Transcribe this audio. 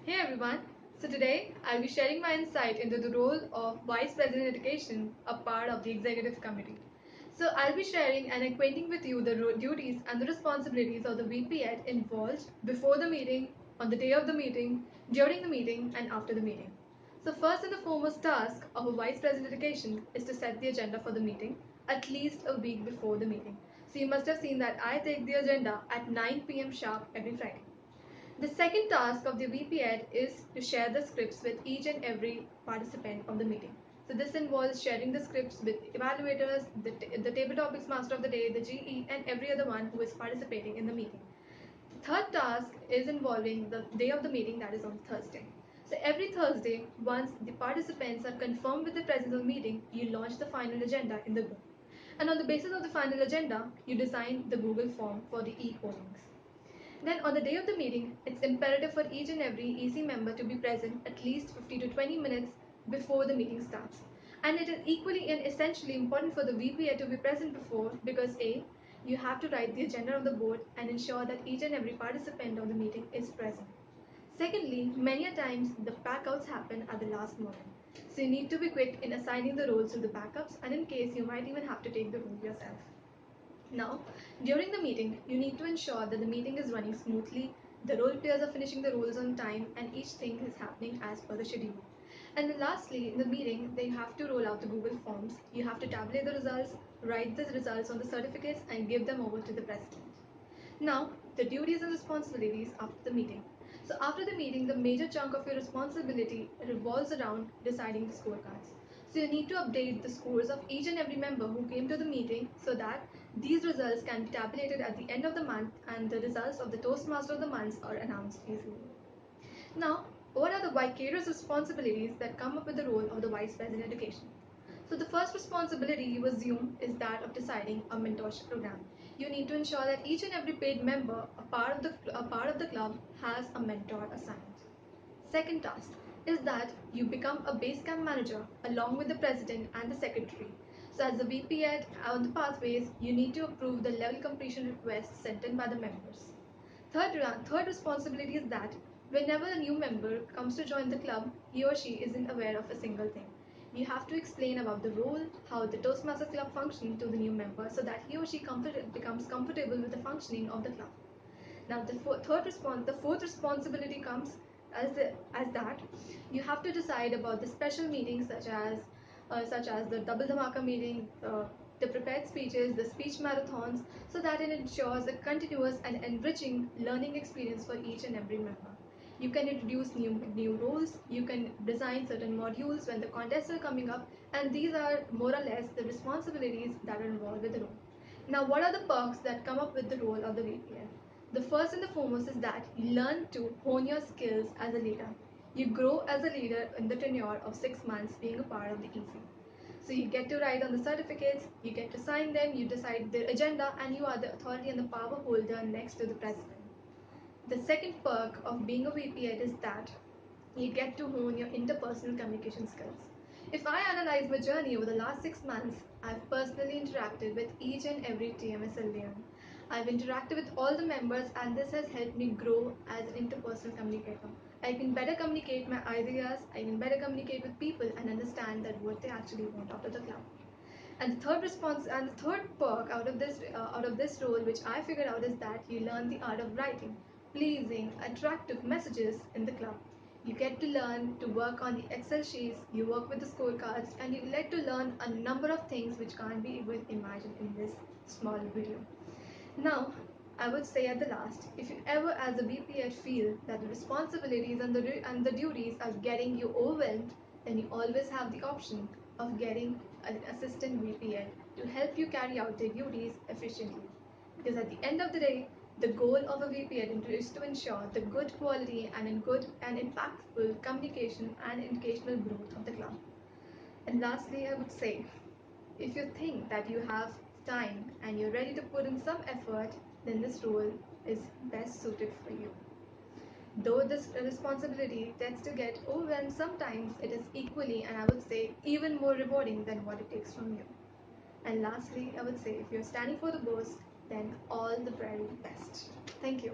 Hey everyone, so today I'll be sharing my insight into the role of Vice President Education, a part of the Executive Committee. So I'll be sharing and acquainting with you the duties and the responsibilities of the VP Ed involved before the meeting, on the day of the meeting, during the meeting and after the meeting. So first and the foremost task of a Vice President Education is to set the agenda for the meeting at least a week before the meeting. So you must have seen that I take the agenda at 9 p.m. sharp every Friday. The second task of the VP Ed is to share the scripts with each and every participant of the meeting. So this involves sharing the scripts with evaluators, the table topics master of the day, the GE, and every other one who is participating in the meeting. The third task is involving the day of the meeting, that is on Thursday. So every Thursday, once the participants are confirmed with the presence of the meeting, you launch the final agenda in the group. And on the basis of the final agenda, you design the Google form for the e-pollings. Then on the day of the meeting, it's imperative for each and every EC member to be present at least 50 to 20 minutes before the meeting starts. And it is equally and essentially important for the VPA to be present before because A, you have to write the agenda of the board and ensure that each and every participant of the meeting is present. Secondly, many a times the backouts happen at the last moment. So you need to be quick in assigning the roles to the backups, and in case you might even have to take the role yourself. Now, during the meeting, you need to ensure that the meeting is running smoothly, the role players are finishing the roles on time, and each thing is happening as per the schedule. And then lastly, in the meeting, they have to roll out the Google Forms. You have to tabulate the results, write the results on the certificates, and give them over to the president. Now, the duties and responsibilities after the meeting. So after the meeting, the major chunk of your responsibility revolves around deciding the scorecards. So you need to update the scores of each and every member who came to the meeting so that these results can be tabulated at the end of the month and the results of the Toastmasters of the month are announced easily. Now, what are the vicarious responsibilities that come up with the role of the Vice President Education? So the first responsibility you assume is that of deciding a mentorship program. You need to ensure that each and every paid member, a part of the club, has a mentor assigned. Second task is that you become a base camp manager along with the president and the secretary. So as the VP Ed on the pathways, you need to approve the level completion requests sent in by the members. Third responsibility is that whenever a new member comes to join the club, he or she isn't aware of a single thing. You have to explain about the role, how the Toastmasters Club functions to the new member so that he or she becomes comfortable with the functioning of the club. Now the fourth responsibility comes as that you have to decide about the special meetings such as the double dhamaka meeting, the prepared speeches, the speech marathons, so that it ensures a continuous and enriching learning experience for each and every member. You can introduce new roles, you can design certain modules when the contests are coming up, and these are more or less the responsibilities that are involved with the role. Now, what are the perks that come up with the role of the VPN? The first and the foremost is that you learn to hone your skills as a leader. You grow as a leader in the tenure of 6 months being a part of the EC. So you get to write on the certificates, you get to sign them, you decide the agenda, and you are the authority and the power holder next to the president. The second perk of being a VP Ed is that you get to hone your interpersonal communication skills. If I analyze my journey over the last 6 months, I've personally interacted with each and every TMS LDM. I've interacted with all the members and this has helped me grow as an interpersonal communicator. I can better communicate my ideas, I can better communicate with people and understand that what they actually want out of the club. And the third perk out of this role which I figured out is that you learn the art of writing pleasing, attractive messages in the club. You get to learn to work on the Excel sheets, you work with the scorecards, and you get to learn a number of things which can't be even imagined in this small video. Now, I would say at the last, if you ever as a VP Ed feel that the responsibilities and the duties are getting you overwhelmed, then you always have the option of getting an assistant VP Ed to help you carry out their duties efficiently. Because at the end of the day, the goal of a VP Ed is to ensure the good quality and in good and impactful communication and educational growth of the club. And lastly, I would say, if you think that you have time and you're ready to put in some effort, then this role is best suited for you. Though this responsibility tends to get overwhelmed sometimes, it is equally and I would say even more rewarding than what it takes from you. And lastly, I would say if you're standing for the boast, then all the very best. Thank you.